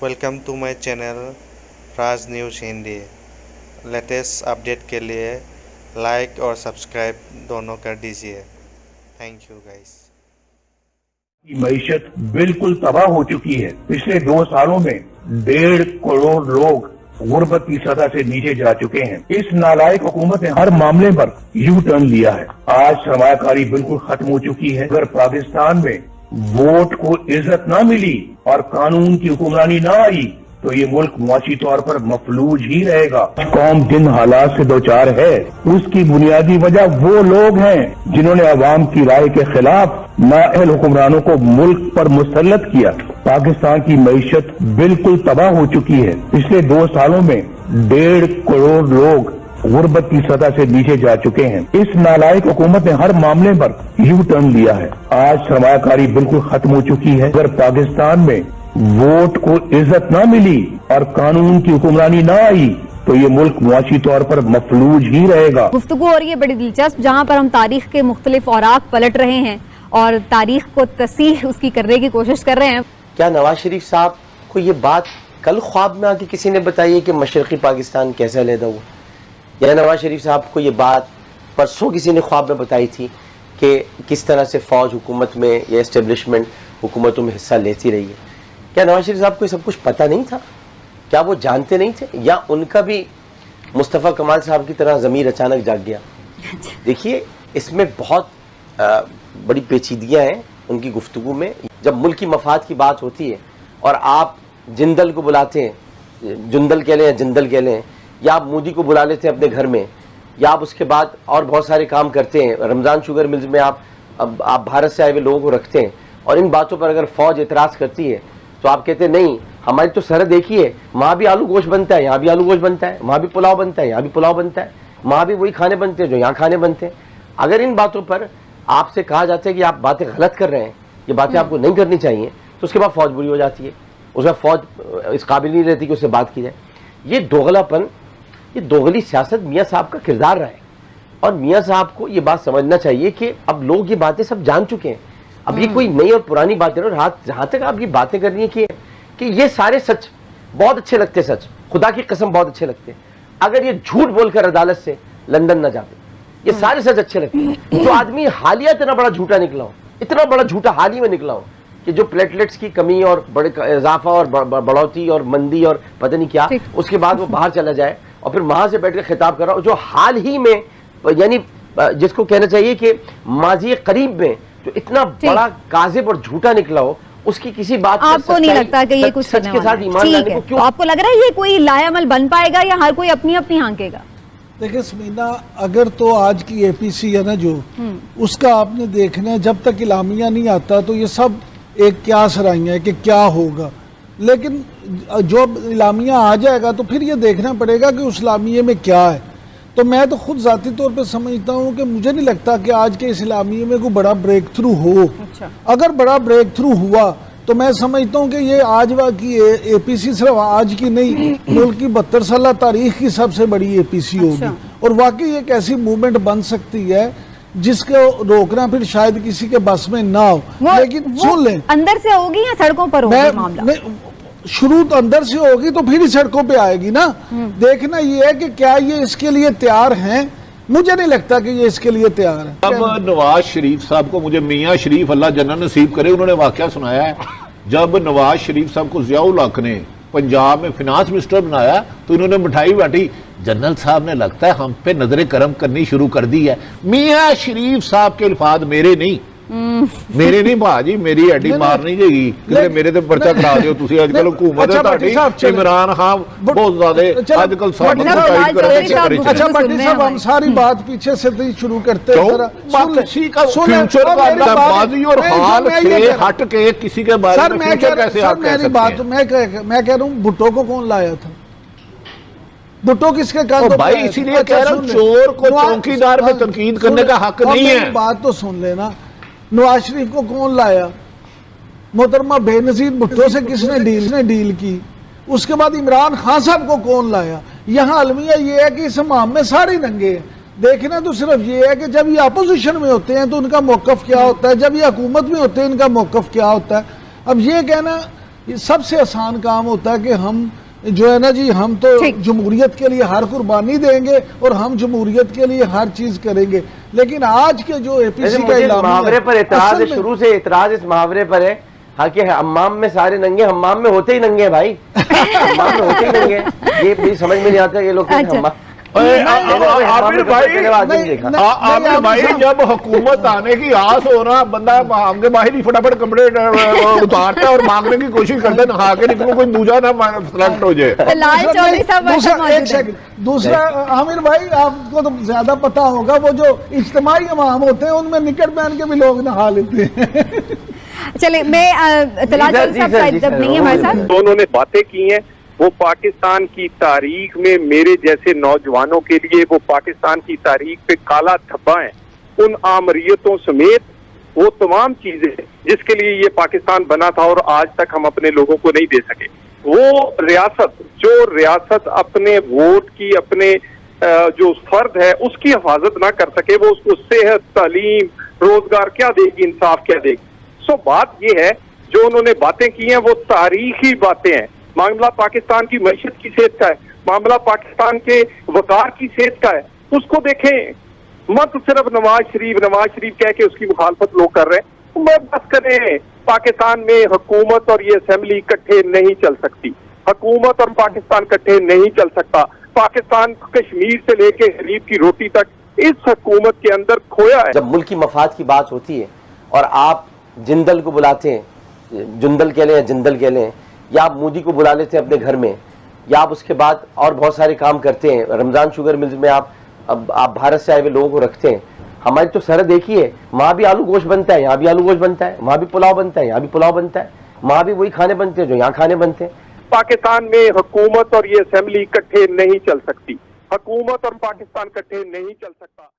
Welcome to my channel Raj news Hindi. Latest update के लिए like और सब्सक्राइब दोनों कर दीजिए। Thank you guys. मईशत बिल्कुल तबाह हो चुकी है। पिछले 2 सालों में 1.5 करोड़ लोग गुर्बत की सतह से नीचे जा चुके हैं। इस नालायक हुकूमत ने हर मामले पर यू टर्न लिया है। आज सरमायाकारी बिल्कुल खत्म हो चुकी है। अगर पाकिस्तान में वोट को इज्जत न मिली और कानून की हुक्मरानी न आई तो ये मुल्क मुआशी तौर पर मफलूज ही रहेगा। कौम जिन हालात से दो चार है उसकी बुनियादी वजह वो लोग हैं जिन्होंने अवाम की राय के खिलाफ नाअहल हुक्मरानों को मुल्क पर मुसल्लत किया। पाकिस्तान की मईशत बिल्कुल तबाह हो चुकी है। पिछले 2 सालों में 1.5 करोड़ लोग गुर्बत की सतह से नीचे जा चुके हैं। इस नालायक हुकूमत ने हर मामले पर यू टर्न लिया है। आज सरमायाकारी बिल्कुल खत्म हो चुकी है। अगर पाकिस्तान में वोट को इज्जत न मिली और कानून की हुक्मरानी न आई तो ये मुल्क मुआशी तौर पर मफलूज ही रहेगा। गुफ्तगू हो रही है बड़ी दिलचस्प, जहां पर हम तारीख के मुख्तलिफ औराक पलट रहे हैं और तारीख को तसीह उसकी करने की कोशिश कर रहे हैं। क्या नवाज शरीफ साहब को ये बात कल ख्वाब में आके किसी ने बताई है कि मशरक़ी पाकिस्तान कैसे अलहदा हुआ, या नवाज शरीफ साहब को ये बात परसों किसी ने ख्वाब में बताई थी कि किस तरह से फ़ौज हुकूमत में या इस्टेब्लिशमेंट हुकूमतों में हिस्सा लेती रही है? क्या नवाज शरीफ साहब को ये सब कुछ पता नहीं था? क्या वो जानते नहीं थे, या उनका भी मुस्तफ़ा कमाल साहब की तरह ज़मीर अचानक जाग गया? देखिए, इसमें बहुत बड़ी पेचीदगियाँ हैं उनकी गुफ्तगू में। जब मुल्क की मफाद की बात होती है और आप जिंदल को बुलाते हैं, जुंदल कह लें या जिंदल कह लें, या आप मोदी को बुला लेते हैं अपने घर में, या आप उसके बाद और बहुत सारे काम करते हैं, रमज़ान शुगर मिल्स में आप भारत से आए हुए लोगों को रखते हैं, और इन बातों पर अगर फ़ौज एतराज़ करती है तो आप कहते हैं नहीं, हमारी तो सरहद एक ही है, वहाँ भी आलू गोश्त बनता है, यहाँ भी आलू गोश्त बनता है, वहाँ भी पुलाव बनता है, यहाँ भी पुलाव बनता है, वहाँ भी वही खाने बनते हैं जो यहाँ खाने बनते हैं। अगर इन बातों पर आपसे कहा जाता है कि आप बातें गलत कर रहे हैं, ये बातें आपको नहीं करनी चाहिए, तो उसके बाद फ़ौज बुरी हो जाती है, उसमें फ़ौज इस काबिल नहीं रहती कि उससे बात की जाए। ये दोगलापन, ये दोगली सियासत मियाँ साहब का किरदार रहा है, और मियाँ साहब को ये बात समझना चाहिए कि अब लोग ये बातें सब जान चुके हैं। अब ये कोई नई और पुरानी बातें, और जहाँ तक आप ये बातें कर रही हैं कि ये सारे सच बहुत अच्छे लगते, सच खुदा की कसम बहुत अच्छे लगते हैं, अगर ये झूठ बोलकर अदालत से लंदन न जाते, ये सारे सच अच्छे लगते हैं। तो आदमी हालिया इतना बड़ा झूठा निकला हो, इतना बड़ा झूठा हाल ही में निकला हो कि जो प्लेटलेट्स की कमी और बड़े इजाफा और बढ़ोतरी और मंदी और पता नहीं क्या, उसके बाद वो बाहर चला जाए और फिर वहां से बैठकर खिताब कर रहा हो, जो हाल ही में, यानी जिसको कहना चाहिए कि माजी करीब में जो इतना बड़ा काजिब और झूठा निकला हो, उसकी किसी बात आपको नहीं लगता कि ये कुछ सच के साथ ईमान लाने को क्यों? तो आपको लग रहा है ये कोई लायामल बन पाएगा या हर कोई अपनी अपनी हांकेगा? देखिए समीना, अगर तो आज की एपीसी है ना जो, उसका आपने देखना है, जब तक इलामिया नहीं आता तो ये सब एक क्या सराइयाँ है कि क्या होगा, लेकिन जब इलामिया आ जाएगा तो फिर ये देखना पड़ेगा कि उस इलामिये में क्या है। तो मैं तो खुद ज़ाती तौर पे समझता हूँ कि मुझे नहीं लगता कि आज के इस इलामिये में कोई बड़ा ब्रेक थ्रू हो। अच्छा। अगर बड़ा ब्रेक थ्रू हुआ तो मैं समझता हूँ कि ये आज की एपीसी सिर्फ आज की नहीं, मुल्क की 72 साल तारीख की सबसे बड़ी एपीसी होगी। और वाकई एक ऐसी मूवमेंट बन सकती है जिसको रोकना फिर शायद किसी के बस में ना हो। लेकिन सुन लें, अंदर से होगी या सड़कों पर होगी मामला? शुरू तो अंदर से होगी तो फिर ही सड़कों पे आएगी ना। देखना ये है कि क्या ये इसके लिए तैयार हैं। मुझे नहीं लगता कि ये इसके लिए तैयार है। अब नवाज शरीफ साहब को, मुझे मियाँ शरीफ अल्लाह जन्नत नसीब करे, उन्होंने वाकया सुनाया है, जब नवाज शरीफ साहब को ज़िया-उल हक ने पंजाब में फिनांस मिनिस्टर बनाया तो इन्होंने मिठाई बांटी। जनरल साहब ने लगता है हम पे नजर करम करनी शुरू कर दी है। मियाँ शरीफ साहब के अल्फाज मेरे नहीं, मेरे नहीं भाजी, मेरी हड्डी मार नहीं जाएगी कि मेरे ते पर्चा करा दियो तुसी। आजकल हुकूमत है ताड़ी, इमरान खान बहुत ज्यादा आजकल सब अच्छा भट्टी साहब, हम सारी बात पीछे से ही शुरू करते हैं। फ्यूचर का माजी और हाल से हट के किसी के बारे में फ्यूचर कैसे आप कह सकते हैं? मैं कह रहा हूँ भुट्टो को कौन लाया था? भुट्टो किसके कारण? भाई इसीलिए कह रहा हूँ चोर को चौकीदार में तनकीद करने का हक नहीं है। बात तो सुन लेना, नवाज शरीफ को कौन लाया? मोहतरमा बेनजीर भुट्टो से किसने डील की? उसके बाद इमरान खान साहब को कौन लाया? यहाँ अलमिया ये है कि इस माम में सारे नंगे हैं। देखना तो सिर्फ ये है कि जब ये अपोजिशन में होते हैं तो उनका मौकफ क्या होता है, जब ये हुकूमत में होते हैं इनका मौकफ क्या होता है। अब ये कहना ये सबसे आसान काम होता है कि हम जो है ना जी, हम तो जमहूरियत के लिए हर कुर्बानी देंगे और हम जमहूरियत के लिए हर चीज करेंगे, लेकिन आज के जो एपीसी का मुहावरे पर एतराज है, शुरू से एतराज इस मुहावरे पर है। हाँ कि हम्माम में सारे नंगे, हम्माम में होते ही नंगे हैं भाई, हम्माम में होते ही नंगे, ये भी समझ में नहीं आता ये लोग। आमिर भाई जब हुकूमत आने की आस हो ना, बंदा आगे बाहर ही फटाफट कपड़े उतारता है और मांगने की कोशिश करता है, नहा के निकलो कोई दूजा ना सेलेक्ट हो जाए। दूसरा आमिर भाई, आपको तो ज्यादा पता होगा, वो जो इज्तिमाई इमाम होते हैं उनमें निकट पहन के भी लोग नहा लेते हैं। चले मैं तलाश नहीं है हमारे साथ, दोनों ने बातें की हैं, वो पाकिस्तान की तारीख में मेरे जैसे नौजवानों के लिए वो पाकिस्तान की तारीख पे काला धब्बा है। उन आमरीतों समेत वो तमाम चीजें जिसके लिए ये पाकिस्तान बना था और आज तक हम अपने लोगों को नहीं दे सके, वो रियासत, जो रियासत अपने वोट की, अपने जो फर्द है उसकी हिफाजत ना कर सके, वो उसको सेहत, तालीम, रोजगार क्या देगी, इंसाफ क्या देगी। सो बात ये है, जो उन्होंने बातें की हैं वो तारीखी बातें हैं। मामला पाकिस्तान की मईशत की सेहत का है, मामला पाकिस्तान के वकार की सेहत का है, उसको देखें। मत सिर्फ नवाज शरीफ कह के उसकी मुखालफत लोग कर रहे हैं। मैं बस करें, पाकिस्तान में हुकूमत और ये असेंबली इकट्ठे नहीं चल सकती, हुकूमत और पाकिस्तान इकट्ठे नहीं चल सकता। पाकिस्तान कश्मीर से लेके गरीब की रोटी तक इस हुकूमत के अंदर खोया है। जब मुल्क की मफाद की बात होती है और आप जिंदल को बुलाते हैं, जुंदल कह लें या जिंदल कह लें, या आप मोदी को बुला लेते हैं अपने घर में, या आप उसके बाद और बहुत सारे काम करते हैं। रमजान शुगर मिल्स में आप भारत से आए हुए लोगों को रखते हैं। हमारी तो सरहद एक ही है, वहाँ भी आलू गोश्त बनता है, यहाँ भी आलू गोश्त बनता है, वहाँ भी पुलाव बनता है, यहाँ भी पुलाव बनता है, वहाँ भी वही खाने बनते हैं जो यहाँ खाने बनते हैं। पाकिस्तान में हुकूमत और ये असेंबली इकट्ठे नहीं चल सकती, हुकूमत और पाकिस्तान इकट्ठे नहीं चल सकता।